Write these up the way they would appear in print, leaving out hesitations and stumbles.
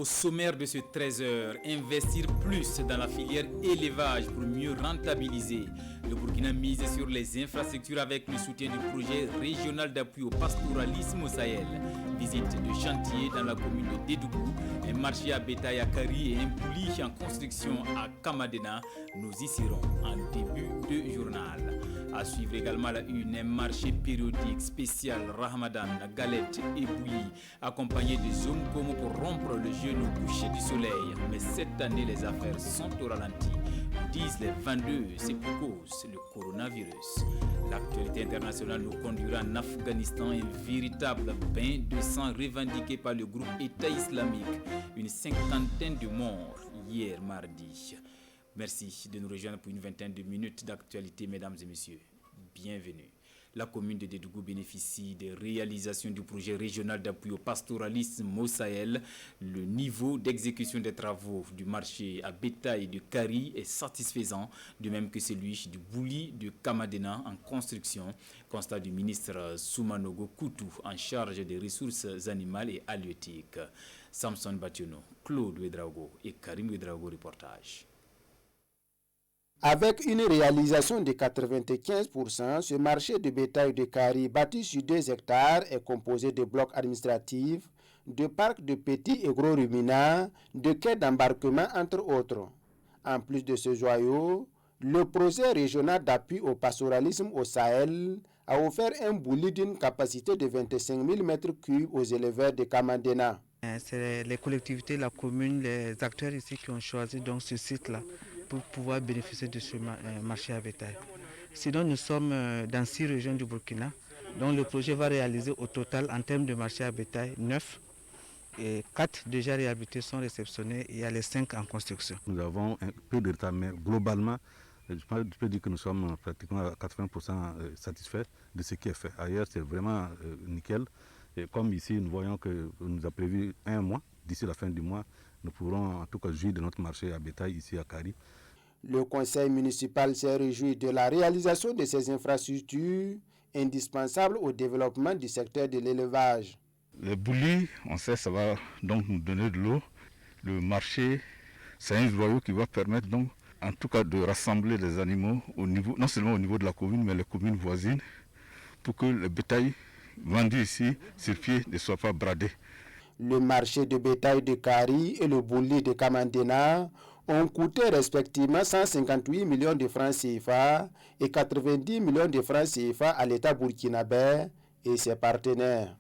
Au sommaire de ce 13h, investir plus dans la filière élevage pour mieux rentabiliser. Le Burkina mise sur les infrastructures avec le soutien du projet régional d'appui au pastoralisme au Sahel. Visite de chantier dans la commune de Dédougou, un marché à bétail à Kari et un poulie en construction à Kamadena. Nous y serons en début de journal. À suivre également la une, un marché périodique spécial Ramadan, galette et bouillie, accompagné de Zomkomo pour rompre le jeûne au coucher du soleil. Mais cette année, les affaires sont au ralenti. Disent les 22, c'est pour cause le coronavirus. L'actualité internationale nous conduira en Afghanistan, un véritable bain de sang revendiqué par le groupe État islamique. Une cinquantaine de morts hier mardi. Merci de nous rejoindre pour une vingtaine de minutes d'actualité, mesdames et messieurs. Bienvenue. La commune de Dédougou bénéficie des réalisations du projet régional d'appui au pastoralisme au Sahel. Le niveau d'exécution des travaux du marché à bétail de Kari est satisfaisant, de même que celui du bouli de Kamadena en construction. Constat du ministre Soumanogo Koutou en charge des ressources animales et halieutiques. Samson Bationo, Claude Ouedraogo et Karim Ouedraogo reportage. Avec une réalisation de 95%, ce marché de bétail de Kari, bâti sur 2 hectares, est composé de blocs administratifs, de parcs de petits et gros ruminants, de quais d'embarquement, entre autres. En plus de ce joyau, le projet régional d'appui au pastoralisme au Sahel a offert un bouli d'une capacité de 25 000 m3 aux éleveurs de Kamandena. C'est les collectivités, la commune, les acteurs ici qui ont choisi donc ce site-là pour pouvoir bénéficier de ce marché à bétail. Sinon, nous sommes dans 6 régions du Burkina, donc le projet va réaliser au total en termes de marché à bétail 9 et 4 déjà réhabilités sont réceptionnés et il y a les 5 en construction. Nous avons un peu de retard, mais globalement, je peux dire que nous sommes pratiquement à 80% satisfaits de ce qui est fait. Ailleurs, c'est vraiment nickel. Et comme ici, nous voyons que nous a prévu 1 mois. D'ici la fin du mois, nous pourrons en tout cas jouir de notre marché à bétail ici à Kari. Le conseil municipal s'est réjoui de la réalisation de ces infrastructures indispensables au développement du secteur de l'élevage. Les boulis, on sait, ça va donc nous donner de l'eau. Le marché, c'est un joyau qui va permettre donc, en tout cas, de rassembler les animaux au niveau, non seulement au niveau de la commune, mais les communes voisines, pour que le bétail vendu ici sur pied ne soit pas bradé. Le marché de bétail de Kari et le bouli de Kamandena ont coûté respectivement 158 millions de francs CFA et 90 millions de francs CFA à l'État burkinabé et ses partenaires.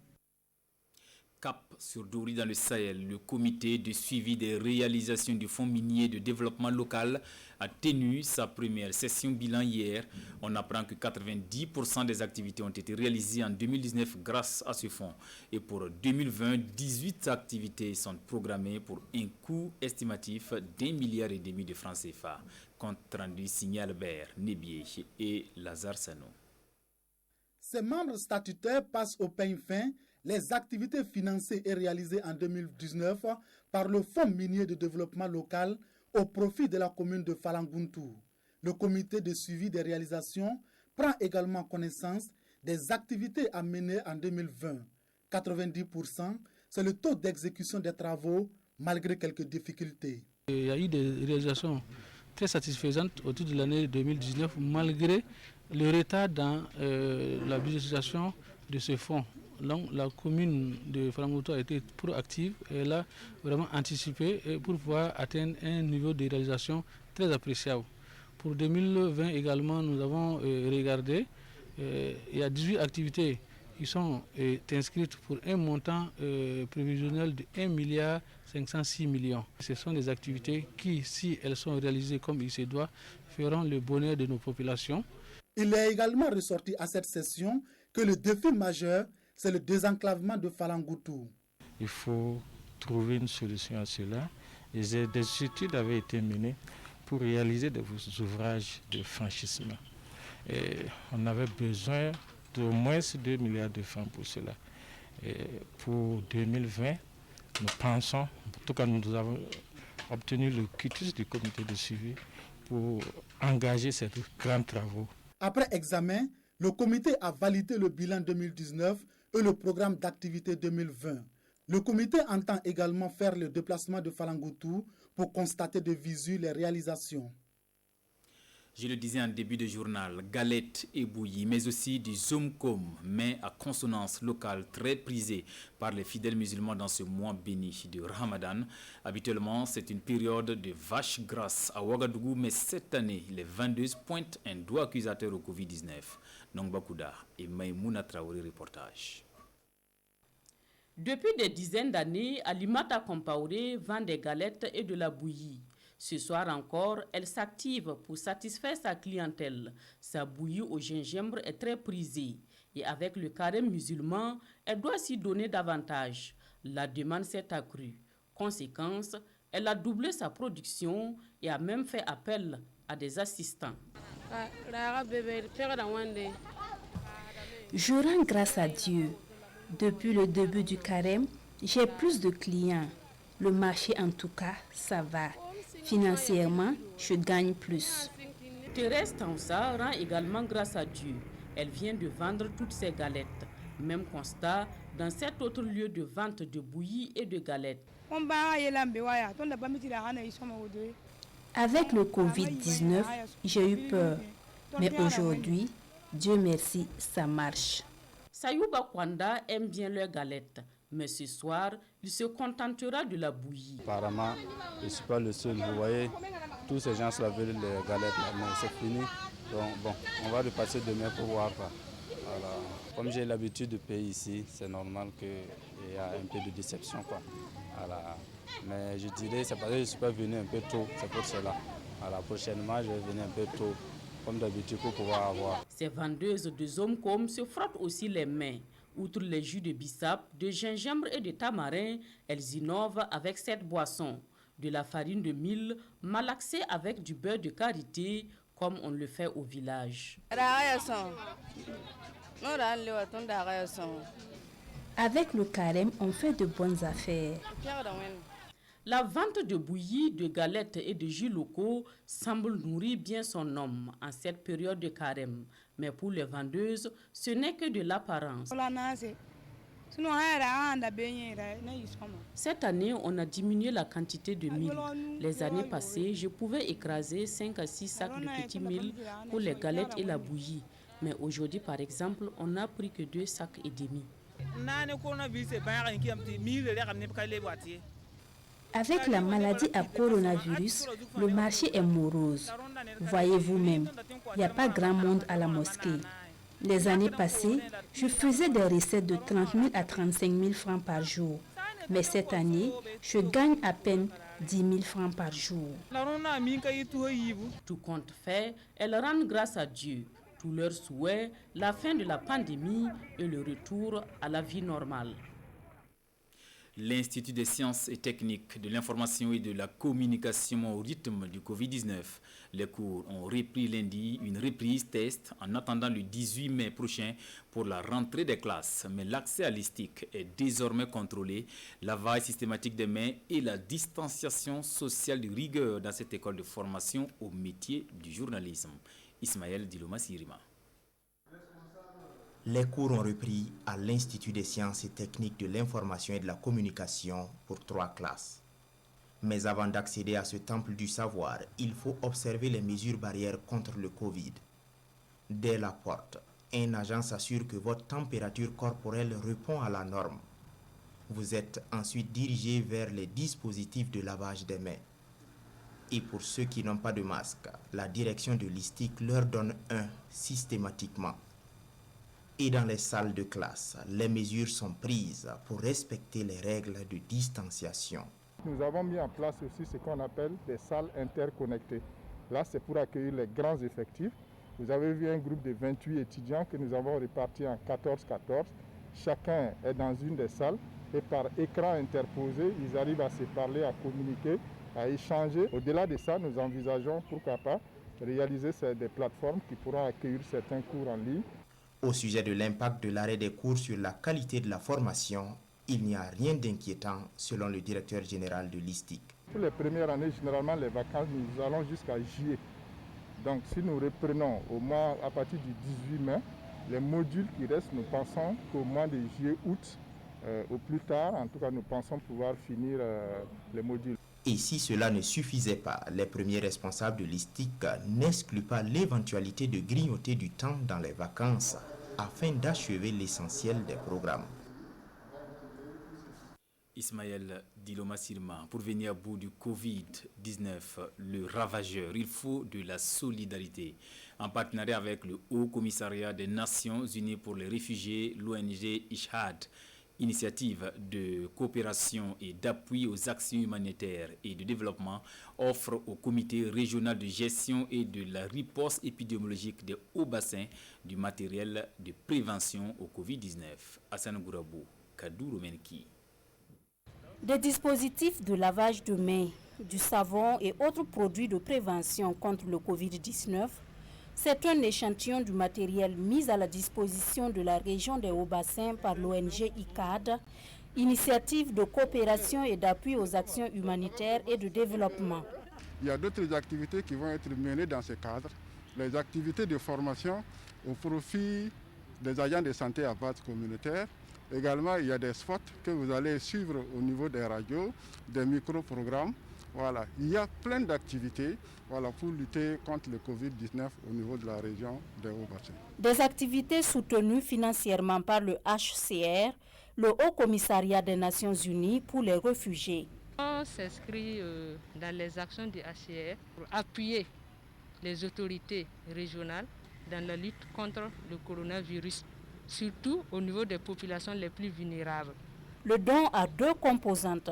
Cap sur Douri dans le Sahel, le comité de suivi des réalisations du Fonds minier de développement local a tenu sa première session bilan hier. On apprend que 90% des activités ont été réalisées en 2019 grâce à ce fonds. Et pour 2020, 18 activités sont programmées pour un coût estimatif d'1,5 milliard de francs CFA. Compte rendu signé Albert Nebié et Lazare Sano. Ces membres statutaires passent au peigne fin les activités financées et réalisées en 2019 par le Fonds minier de développement local au profit de la commune de Falanguntu. Le comité de suivi des réalisations prend également connaissance des activités à mener en 2020. 90%, c'est le taux d'exécution des travaux malgré quelques difficultés. Il y a eu des réalisations très satisfaisantes autour de l'année 2019 malgré le retard dans la budgétisation de ce fonds. Donc, la commune de Falanguntu a été proactive et elle a vraiment anticipé pour pouvoir atteindre un niveau de réalisation très appréciable. Pour 2020 également, nous avons regardé, il y a 18 activités qui sont inscrites pour un montant prévisionnel de 1,506 milliard. Ce sont des activités qui, si elles sont réalisées comme il se doit, feront le bonheur de nos populations. Il est également ressorti à cette session que le défi majeur, c'est le désenclavement de Falanguntu. Il faut trouver une solution à cela. Et des études avaient été menées pour réaliser des ouvrages de franchissement. Et on avait besoin d'au moins 2 milliards de francs pour cela. Et pour 2020, nous pensons, en tout cas nous avons obtenu le quitus du comité de suivi pour engager ces grands travaux. Après examen, le comité a validé le bilan 2019 et le programme d'activité 2020. Le comité entend également faire le déplacement de Falangoutou pour constater de visu les réalisations. Je le disais en début de journal, galettes et bouillies, mais aussi du zomkom, mais à consonance locale très prisée par les fidèles musulmans dans ce mois béni de Ramadan. Habituellement, c'est une période de vache grasse à Ouagadougou, mais cette année, les vendeuses pointent un doigt accusateur au Covid-19. Nongba Kouda et Maïmouna Traoré, reportage. Depuis des dizaines d'années, Alimata Compaoré vend des galettes et de la bouillie. Ce soir encore, elle s'active pour satisfaire sa clientèle. Sa bouillie au gingembre est très prisée et avec le carême musulman, elle doit s'y donner davantage. La demande s'est accrue. Conséquence, elle a doublé sa production et a même fait appel à des assistants. Je rends grâce à Dieu. Depuis le début du carême, j'ai plus de clients. Le marché en tout cas, ça va. Financièrement, je gagne plus. Thérèse Tansa rend également grâce à Dieu. Elle vient de vendre toutes ses galettes. Même constat dans cet autre lieu de vente de bouillies et de galettes. Avec le Covid-19, j'ai eu peur. Mais aujourd'hui, Dieu merci, ça marche. Sayouba Kwanda aime bien leurs galettes. Mais ce soir, il se contentera de la bouillie. Apparemment, je ne suis pas le seul. Vous voyez, tous ces gens veulent les galettes, mais c'est fini. Donc, bon, on va repasser demain pour voir. Voilà. Comme j'ai l'habitude de payer ici, c'est normal qu'il y ait un peu de déception. Voilà. Mais je dirais, c'est parce que je ne suis pas venu un peu tôt, c'est pour cela. Voilà. Prochainement, je vais venir un peu tôt, comme d'habitude, pour pouvoir avoir. Ces vendeuses de zomkom se frottent aussi les mains. Outre les jus de bissap, de gingembre et de tamarin, elles innovent avec cette boisson. De la farine de mil malaxée avec du beurre de karité, comme on le fait au village. Avec le carême, on fait de bonnes affaires. La vente de bouillies, de galettes et de jus locaux semble nourrir bien son homme en cette période de carême. Mais pour les vendeuses, ce n'est que de l'apparence. Cette année, on a diminué la quantité de mil. Les années passées, je pouvais écraser 5 à 6 sacs de petits mil pour les galettes et la bouillie. Mais aujourd'hui, par exemple, on n'a pris que 2 sacs et demi. Avec la maladie à coronavirus, le marché est morose. Voyez vous-même, il n'y a pas grand monde à la mosquée. Les années passées, je faisais des recettes de 30 000 à 35 000 francs par jour. Mais cette année, je gagne à peine 10 000 francs par jour. Tout compte fait, elles rendent grâce à Dieu. Tous leurs souhaits, la fin de la pandémie et le retour à la vie normale. L'Institut des sciences et techniques de l'information et de la communication au rythme du Covid-19. Les cours ont repris lundi, une reprise test en attendant le 18 mai prochain pour la rentrée des classes. Mais l'accès à l'ISTIC est désormais contrôlé. Lavage systématique des mains et la distanciation sociale de rigueur dans cette école de formation au métier du journalisme. Ismaël Diloma Sirima. Les cours ont repris à l'Institut des sciences et techniques de l'information et de la communication pour 3 classes. Mais avant d'accéder à ce temple du savoir, il faut observer les mesures barrières contre le Covid. Dès la porte, un agent s'assure que votre température corporelle répond à la norme. Vous êtes ensuite dirigé vers les dispositifs de lavage des mains. Et pour ceux qui n'ont pas de masque, la direction de l'ISTIC leur donne un systématiquement. Et dans les salles de classe, les mesures sont prises pour respecter les règles de distanciation. Nous avons mis en place aussi ce qu'on appelle des salles interconnectées. Là, c'est pour accueillir les grands effectifs. Vous avez vu un groupe de 28 étudiants que nous avons répartis en 14-14. Chacun est dans une des salles et par écran interposé, ils arrivent à se parler, à communiquer, à échanger. Au-delà de ça, nous envisageons, pourquoi pas, réaliser des plateformes qui pourront accueillir certains cours en ligne. Au sujet de l'impact de l'arrêt des cours sur la qualité de la formation, il n'y a rien d'inquiétant selon le directeur général de l'ISTIC. Pour les premières années, généralement les vacances, nous allons jusqu'à juillet. Donc si nous reprenons à partir du 18 mai, les modules qui restent, nous pensons qu'au mois de juillet-août, Au plus tard, en tout cas, nous pensons pouvoir finir les modules. Et si cela ne suffisait pas, les premiers responsables de l'ISTIC n'excluent pas l'éventualité de grignoter du temps dans les vacances afin d'achever l'essentiel des programmes. Ismaël Diloma Sirma, pour venir à bout du Covid-19, le ravageur, il faut de la solidarité. En partenariat avec le Haut Commissariat des Nations Unies pour les réfugiés, l'ONG Ishad, initiative de coopération et d'appui aux actions humanitaires et de développement, offre au comité régional de gestion et de la riposte épidémiologique des hauts bassins du matériel de prévention au Covid-19. Hassan Gourabou, Kadou Romenki. Des dispositifs de lavage de mains, du savon et autres produits de prévention contre le Covid-19, c'est un échantillon du matériel mis à la disposition de la région des Hauts-Bassins par l'ONG ICAD, initiative de coopération et d'appui aux actions humanitaires et de développement. Il y a d'autres activités qui vont être menées dans ce cadre, les activités de formation au profit des agents de santé à base communautaire. Également, il y a des spots que vous allez suivre au niveau des radios, des micro-programmes. Voilà. Il y a plein d'activités pour lutter contre le Covid-19 au niveau de la région des Hauts-Bassins. Des activités soutenues financièrement par le HCR, le Haut Commissariat des Nations Unies pour les réfugiés. On s'inscrit dans les actions du HCR pour appuyer les autorités régionales dans la lutte contre le coronavirus, surtout au niveau des populations les plus vulnérables. Le don a deux composantes.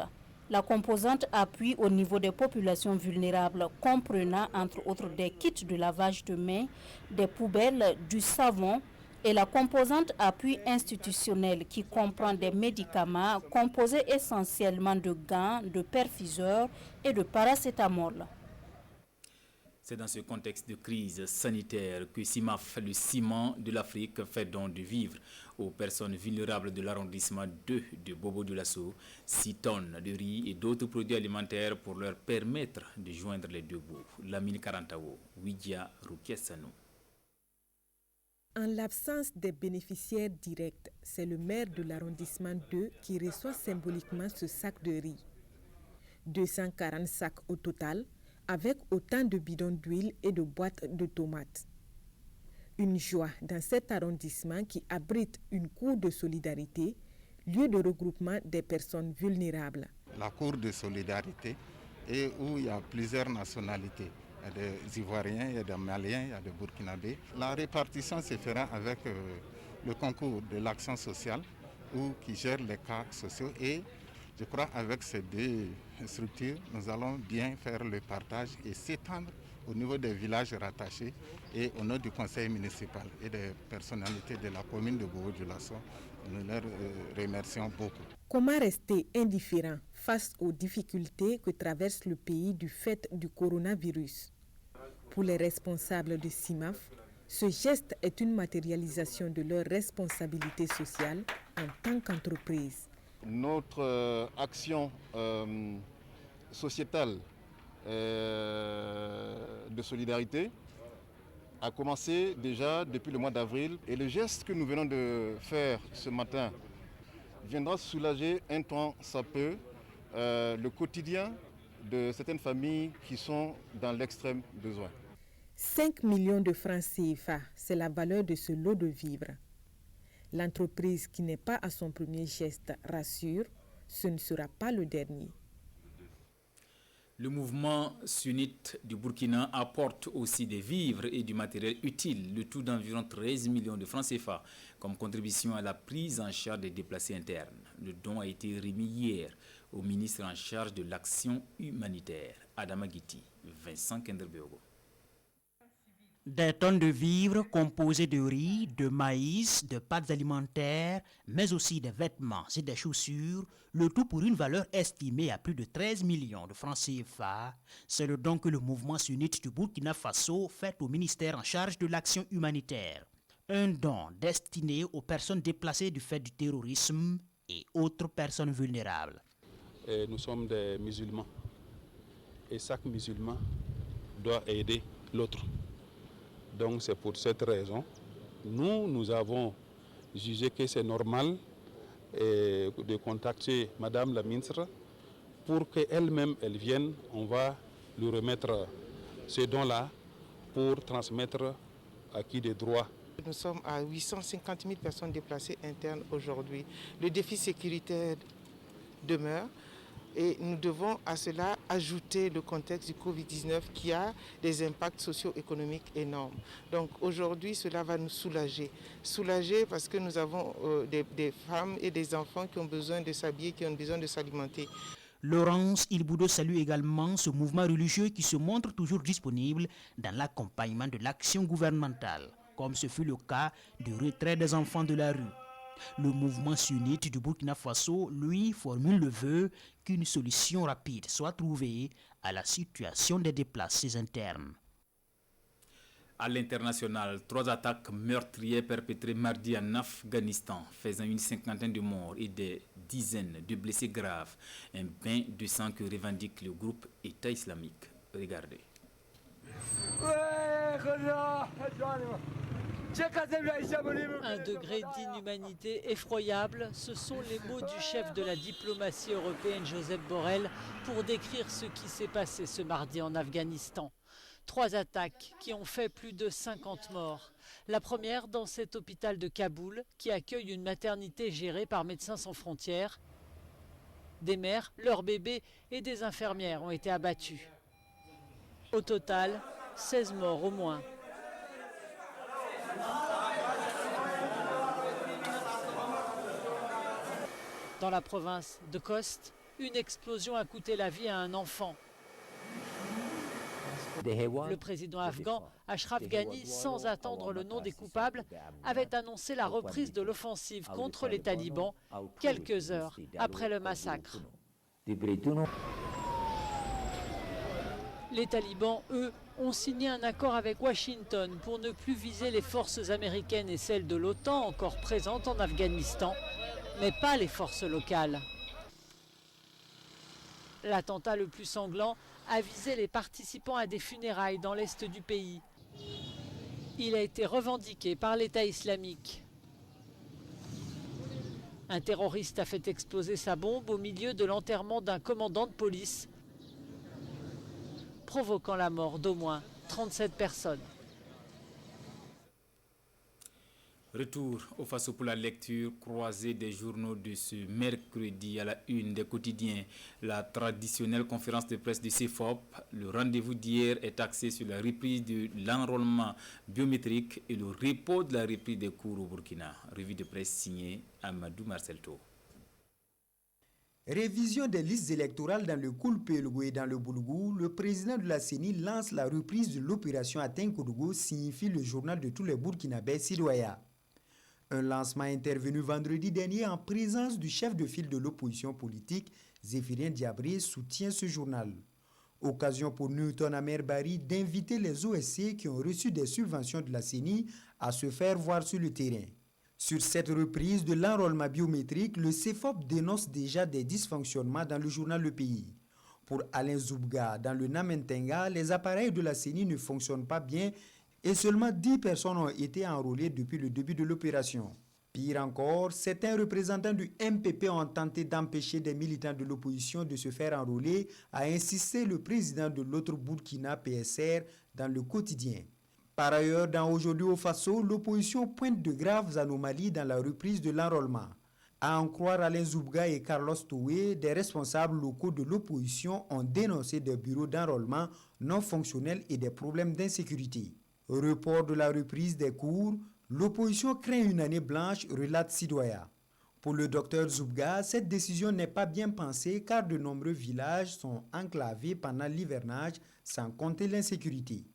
La composante appui au niveau des populations vulnérables, comprenant entre autres des kits de lavage de mains, des poubelles, du savon, et la composante appui institutionnel qui comprend des médicaments composés essentiellement de gants, de perfuseurs et de paracétamol. C'est dans ce contexte de crise sanitaire que CIMAF, le ciment de l'Afrique, fait don de vivres aux personnes vulnérables de l'arrondissement 2 de Bobo-Dioulasso, 6 tonnes de riz et d'autres produits alimentaires pour leur permettre de joindre les deux bouts. Lamine Karantao, Ouidia Roukiassano. En l'absence des bénéficiaires directs, c'est le maire de l'arrondissement 2 qui reçoit symboliquement ce sac de riz. 240 sacs au total, avec autant de bidons d'huile et de boîtes de tomates. Une joie dans cet arrondissement qui abrite une cour de solidarité, lieu de regroupement des personnes vulnérables. La cour de solidarité et où il y a plusieurs nationalités. Il y a des Ivoiriens, il y a des Maliens, il y a des Burkinabés. La répartition se fera avec le concours de l'action sociale qui gère les cas sociaux et je crois qu'avec ces deux structures, nous allons bien faire le partage et s'étendre au niveau des villages rattachés et au nom du conseil municipal et des personnalités de la commune de Bobo-Dioulasso. Nous leur remercions beaucoup. Comment rester indifférent face aux difficultés que traverse le pays du fait du coronavirus? Pour les responsables de CIMAF, ce geste est une matérialisation de leur responsabilité sociale en tant qu'entreprise. Notre action sociétale de solidarité a commencé déjà depuis le mois d'avril et le geste que nous venons de faire ce matin viendra soulager un temps ça peu le quotidien de certaines familles qui sont dans l'extrême besoin. 5 millions de francs CFA, c'est la valeur de ce lot de vivres. L'entreprise qui n'est pas à son premier geste rassure, ce ne sera pas le dernier. Le mouvement sunnite du Burkina apporte aussi des vivres et du matériel utile, le tout d'environ 13 millions de francs CFA, comme contribution à la prise en charge des déplacés internes. Le don a été remis hier au ministre en charge de l'action humanitaire, Adama Guiti, Vincent Kenderbeogo. Des tonnes de vivres composées de riz, de maïs, de pâtes alimentaires, mais aussi des vêtements et des chaussures, le tout pour une valeur estimée à plus de 13 millions de francs CFA. C'est le don que le mouvement sunnite du Burkina Faso fait au ministère en charge de l'action humanitaire. Un don destiné aux personnes déplacées du fait du terrorisme et autres personnes vulnérables. Nous sommes des musulmans et chaque musulman doit aider l'autre. Donc c'est pour cette raison, nous avons jugé que c'est normal de contacter Madame la ministre pour qu'elle-même elle vienne. On va lui remettre ces dons-là pour transmettre acquis des droits. Nous sommes à 850 000 personnes déplacées internes aujourd'hui. Le défi sécuritaire demeure et nous devons à cela ajouter le contexte du Covid-19 qui a des impacts socio-économiques énormes. Donc aujourd'hui, cela va nous soulager. Soulager parce que nous avons des femmes et des enfants qui ont besoin de s'habiller, qui ont besoin de s'alimenter. Laurence Ilboudo salue également ce mouvement religieux qui se montre toujours disponible dans l'accompagnement de l'action gouvernementale, comme ce fut le cas du retrait des enfants de la rue. Le mouvement sunnite du Burkina Faso, lui, formule le vœu qu'une solution rapide soit trouvée à la situation des déplacés internes. À l'international, 3 attaques meurtrières perpétrées mardi en Afghanistan, faisant une cinquantaine de morts et des dizaines de blessés graves. Un bain de sang que revendique le groupe État islamique. Regardez. Un degré d'inhumanité effroyable, ce sont les mots du chef de la diplomatie européenne Joseph Borrell pour décrire ce qui s'est passé ce mardi en Afghanistan. 3 attaques qui ont fait plus de 50 morts. La première dans cet hôpital de Kaboul qui accueille une maternité gérée par Médecins sans frontières. Des mères, leurs bébés et des infirmières ont été abattus. Au total, 16 morts au moins. Dans la province de Khost, une explosion a coûté la vie à un enfant. Le président afghan Ashraf Ghani, sans attendre le nom des coupables, avait annoncé la reprise de l'offensive contre les talibans quelques heures après le massacre. Les talibans, eux, ont signé un accord avec Washington pour ne plus viser les forces américaines et celles de l'OTAN encore présentes en Afghanistan, mais pas les forces locales. L'attentat le plus sanglant a visé les participants à des funérailles dans l'est du pays. Il a été revendiqué par l'État islamique. Un terroriste a fait exploser sa bombe au milieu de l'enterrement d'un commandant de police, provoquant la mort d'au moins 37 personnes. Retour au Faso pour la lecture croisée des journaux de ce mercredi à la une des quotidiens. La traditionnelle conférence de presse du CEFOP, le rendez-vous d'hier est axé sur la reprise de l'enrôlement biométrique et le repos de la reprise des cours au Burkina. Revue de presse signée Amadou Marcelto. Révision des listes électorales dans le Koulpelgo et dans le Boulgou, le président de la CENI lance la reprise de l'opération Atin-Koudou, signifie le journal de tous les Burkinabés citoyens. Un lancement intervenu vendredi dernier en présence du chef de file de l'opposition politique, Zéphirien Diabré, soutient ce journal. Occasion pour Newton Amer-Bari d'inviter les OSC qui ont reçu des subventions de la CENI à se faire voir sur le terrain. Sur cette reprise de l'enrôlement biométrique, le CEFOP dénonce déjà des dysfonctionnements dans le journal Le Pays. Pour Alain Zoubga, dans le Namentenga, les appareils de la CENI ne fonctionnent pas bien et seulement 10 personnes ont été enrôlées depuis le début de l'opération. Pire encore, certains représentants du MPP ont tenté d'empêcher des militants de l'opposition de se faire enrôler, a insisté le président de l'autre Burkina PSR dans le quotidien. Par ailleurs, dans Aujourd'hui au Faso, l'opposition pointe de graves anomalies dans la reprise de l'enrôlement. À en croire Alain Zoubga et Carlos Toué, des responsables locaux de l'opposition ont dénoncé des bureaux d'enrôlement non fonctionnels et des problèmes d'insécurité. Report de la reprise des cours, l'opposition craint une année blanche, relate Sidoya. Pour le docteur Zoubga, cette décision n'est pas bien pensée car de nombreux villages sont enclavés pendant l'hivernage, sans compter l'insécurité.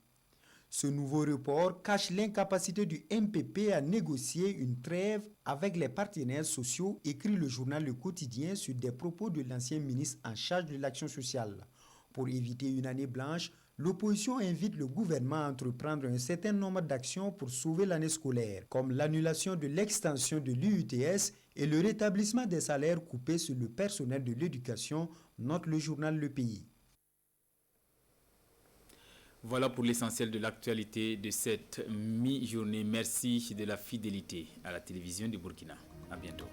Ce nouveau report cache l'incapacité du MPP à négocier une trêve avec les partenaires sociaux, écrit le journal Le Quotidien sur des propos de l'ancien ministre en charge de l'action sociale. Pour éviter une année blanche, l'opposition invite le gouvernement à entreprendre un certain nombre d'actions pour sauver l'année scolaire, comme l'annulation de l'extension de l'UUTS et le rétablissement des salaires coupés sur le personnel de l'éducation, note le journal Le Pays. Voilà pour l'essentiel de l'actualité de cette mi-journée. Merci de la fidélité à la télévision du Burkina. À bientôt.